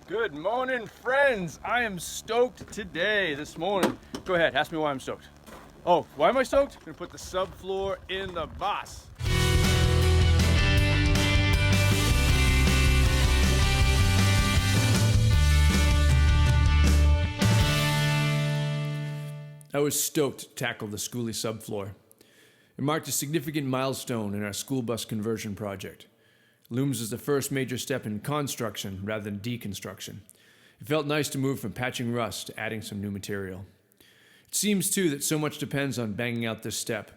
Good morning, friends. I am stoked this morning. Go ahead, ask me why I'm stoked. Oh, why am I stoked? I'm gonna put the subfloor in the bus. I was stoked to tackle the Skoolie Subfloor. It marked a significant milestone in our school bus conversion project. Looms is the first major step in construction rather than deconstruction. It felt nice to move from patching rust to adding some new material. It seems too that so much depends on banging out this step.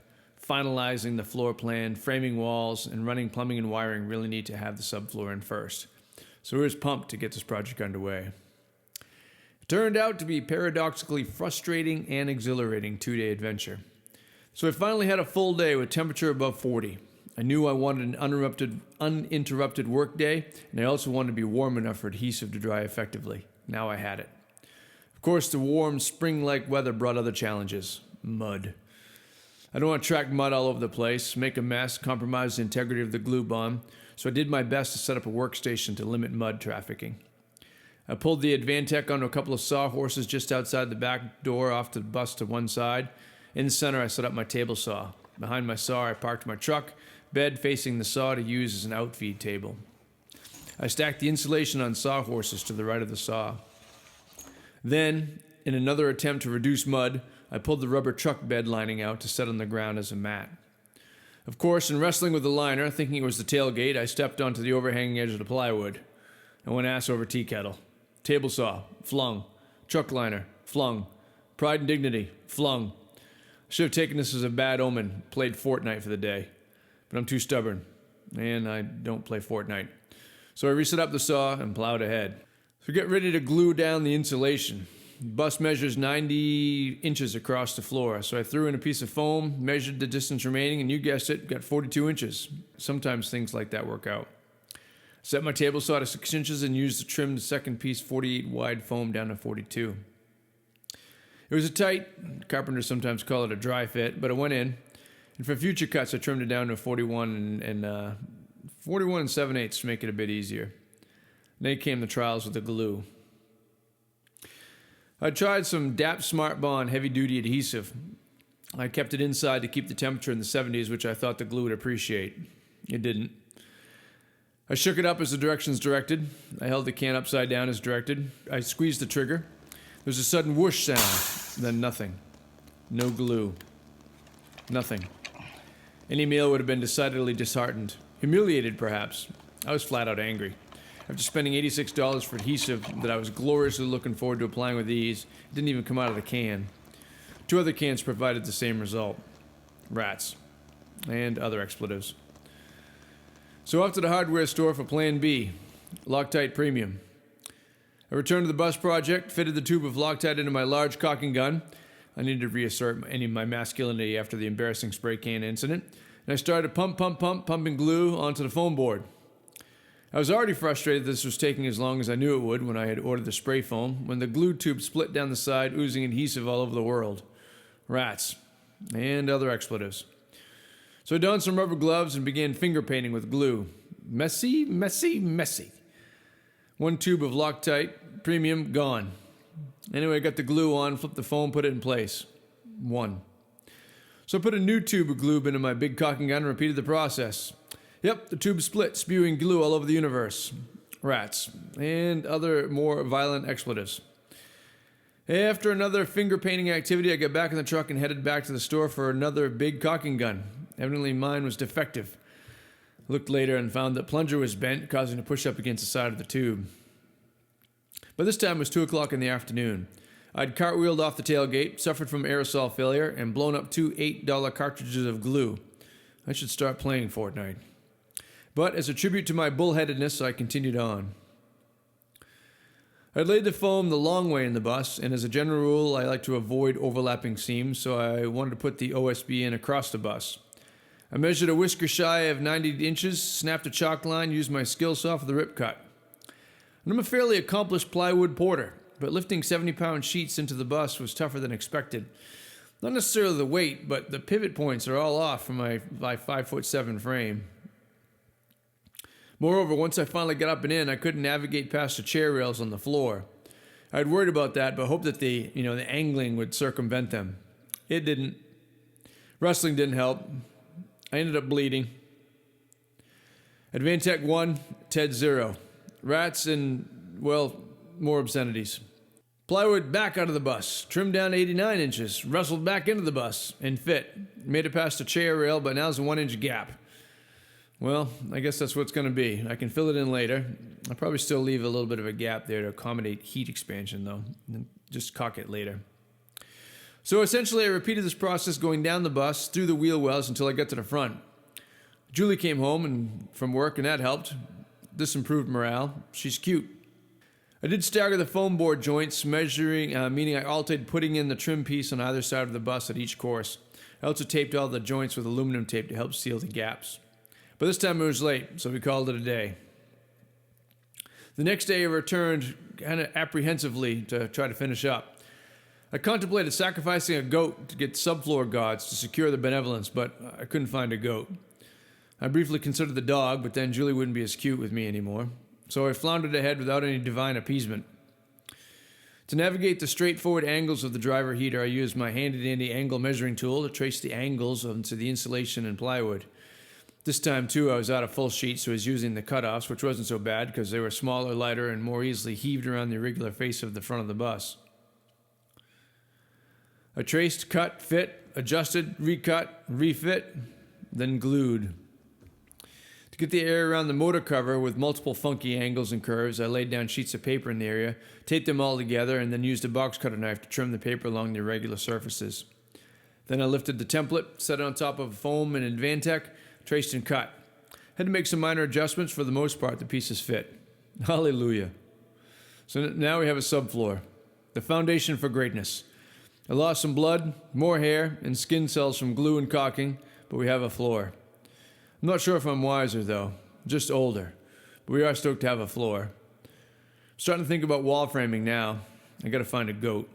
Finalizing the floor plan, framing walls, and running plumbing and wiring really need to have the subfloor in first. So we was pumped to get this project underway. It turned out to be paradoxically frustrating and exhilarating 2-day adventure. So I finally had a full day with temperature above 40. I knew I wanted an uninterrupted work day, and I also wanted to be warm enough for adhesive to dry effectively. Now I had it. Of course, the warm, spring-like weather brought other challenges. Mud. I don't want to track mud all over the place, make a mess, compromise the integrity of the glue bond, so I did my best to set up a workstation to limit mud trafficking. I pulled the Advantek onto a couple of sawhorses just outside the back door off the bus to one side. In the center, I set up my table saw. Behind my saw, I parked my truck, bed facing the saw to use as an outfeed table. I stacked the insulation on sawhorses to the right of the saw. Then, in another attempt to reduce mud, I pulled the rubber truck bed lining out to set on the ground as a mat. Of course, in wrestling with the liner, thinking it was the tailgate, I stepped onto the overhanging edge of the plywood. I went ass over tea kettle. Table saw, flung. Truck liner, flung. Pride and dignity, flung. I should have taken this as a bad omen, played Fortnite for the day. But I'm too stubborn, and I don't play Fortnite. So I reset up the saw and plowed ahead. So get ready to glue down the insulation. The bus measures 90 inches across the floor, so I threw in a piece of foam, measured the distance remaining, and you guessed it, got 42 inches. Sometimes things like that work out. Set my table saw to 6 inches and used to trim the second piece 48 wide foam down to 42. It was a tight, carpenters sometimes call it a dry fit, but it went in. And for future cuts, I trimmed it down to 41 and 7/8 to make it a bit easier. Then came the trials with the glue. I tried some DAP Smart Bond heavy-duty adhesive. I kept it inside to keep the temperature in the 70s, which I thought the glue would appreciate. It didn't. I shook it up as the directions directed. I held the can upside down as directed. I squeezed the trigger. There was a sudden whoosh sound, then nothing. No glue. Nothing. Any male would have been decidedly disheartened. Humiliated, perhaps. I was flat out angry. After spending $86 for adhesive that I was gloriously looking forward to applying with ease, it didn't even come out of the can. 2 other cans provided the same result. Rats. And other expletives. So off to the hardware store for Plan B, Loctite Premium. I returned to the bus project, fitted the tube of Loctite into my large caulking gun. I needed to reassert any of my masculinity after the embarrassing spray can incident, and I started pumping glue onto the foam board. I was already frustrated this was taking as long as I knew it would when I had ordered the spray foam, when the glue tube split down the side, oozing adhesive all over the world. Rats. And other expletives. So I donned some rubber gloves and began finger painting with glue. Messy, messy, messy. 1 tube of Loctite Premium gone. Anyway, I got the glue on, flipped the foam, put it in place. 1. So I put a new tube of glue into my big caulking gun and repeated the process. Yep, the tube split, spewing glue all over the universe. Rats. And other more violent expletives. After another finger painting activity, I got back in the truck and headed back to the store for another big caulking gun. Evidently mine was defective. I looked later and found that plunger was bent, causing a push up against the side of the tube. By this time it was 2 o'clock in the afternoon. I'd cartwheeled off the tailgate, suffered from aerosol failure, and blown up 2 $8 cartridges of glue. I should start playing Fortnite. But as a tribute to my bullheadedness, I continued on. I'd laid the foam the long way in the bus, and as a general rule, I like to avoid overlapping seams, so I wanted to put the OSB in across the bus. I measured a whisker shy of 90 inches, snapped a chalk line, used my skill saw for the rip cut. And I'm a fairly accomplished plywood porter, but lifting 70-pound sheets into the bus was tougher than expected. Not necessarily the weight, but the pivot points are all off from my 5'7" frame. Moreover, once I finally got up and in, I couldn't navigate past the chair rails on the floor. I'd worried about that, but hoped that the angling would circumvent them. It didn't. Wrestling didn't help. I ended up bleeding. Advantek 1, TED 0. Rats and, well, more obscenities. Plywood back out of the bus, trimmed down to 89 inches, wrestled back into the bus, and fit. Made it past the chair rail, but now's a 1-inch gap. Well, I guess that's what it's going to be. I can fill it in later. I'll probably still leave a little bit of a gap there to accommodate heat expansion, though. And just caulk it later. So essentially, I repeated this process going down the bus, through the wheel wells until I got to the front. Julie came home from work, and that helped. This improved morale. She's cute. I did stagger the foam board joints, measuring, meaning I alternated putting in the trim piece on either side of the bus at each course. I also taped all the joints with aluminum tape to help seal the gaps. But this time it was late, so we called it a day. The next day I returned kind of apprehensively to try to finish up. I contemplated sacrificing a goat to get subfloor guards to secure the benevolence, but I couldn't find a goat. I briefly considered the dog, but then Julie wouldn't be as cute with me anymore. So I floundered ahead without any divine appeasement. To navigate the straightforward angles of the driver heater, I used my handy-dandy angle measuring tool to trace the angles onto the insulation and plywood. This time, too, I was out of full sheet, so I was using the cutoffs, which wasn't so bad because they were smaller, lighter, and more easily heaved around the irregular face of the front of the bus. I traced, cut, fit, adjusted, recut, refit, then glued. To get the air around the motor cover with multiple funky angles and curves, I laid down sheets of paper in the area, taped them all together, and then used a box cutter knife to trim the paper along the irregular surfaces. Then I lifted the template, set it on top of foam and Advantek, traced and cut. Had to make some minor adjustments. For the most part, the pieces fit. Hallelujah. So now we have a subfloor, the foundation for greatness. I lost some blood, more hair, and skin cells from glue and caulking, but we have a floor. I'm not sure if I'm wiser, though. Just older. But we are stoked to have a floor. I'm starting to think about wall framing now. I gotta find a goat.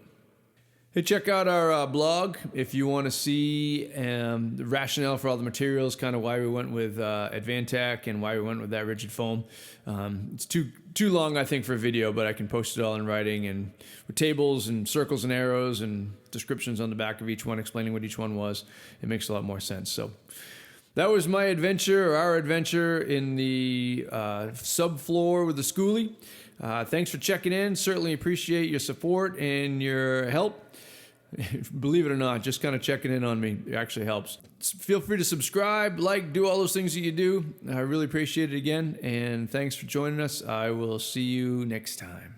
Hey, check out our blog if you want to see the rationale for all the materials, kind of why we went with Advantek and why we went with that rigid foam. It's too long, I think, for a video, but I can post it all in writing and with tables and circles and arrows and descriptions on the back of each one explaining what each one was. It makes a lot more sense. So that was my adventure, or our adventure, in the subfloor with the Skoolie. Thanks for checking in. Certainly appreciate your support and your help. Believe it or not, just kind of checking in on me actually helps. Feel free to subscribe, like, do all those things that you do. I really appreciate it again, and thanks for joining us. I will see you next time.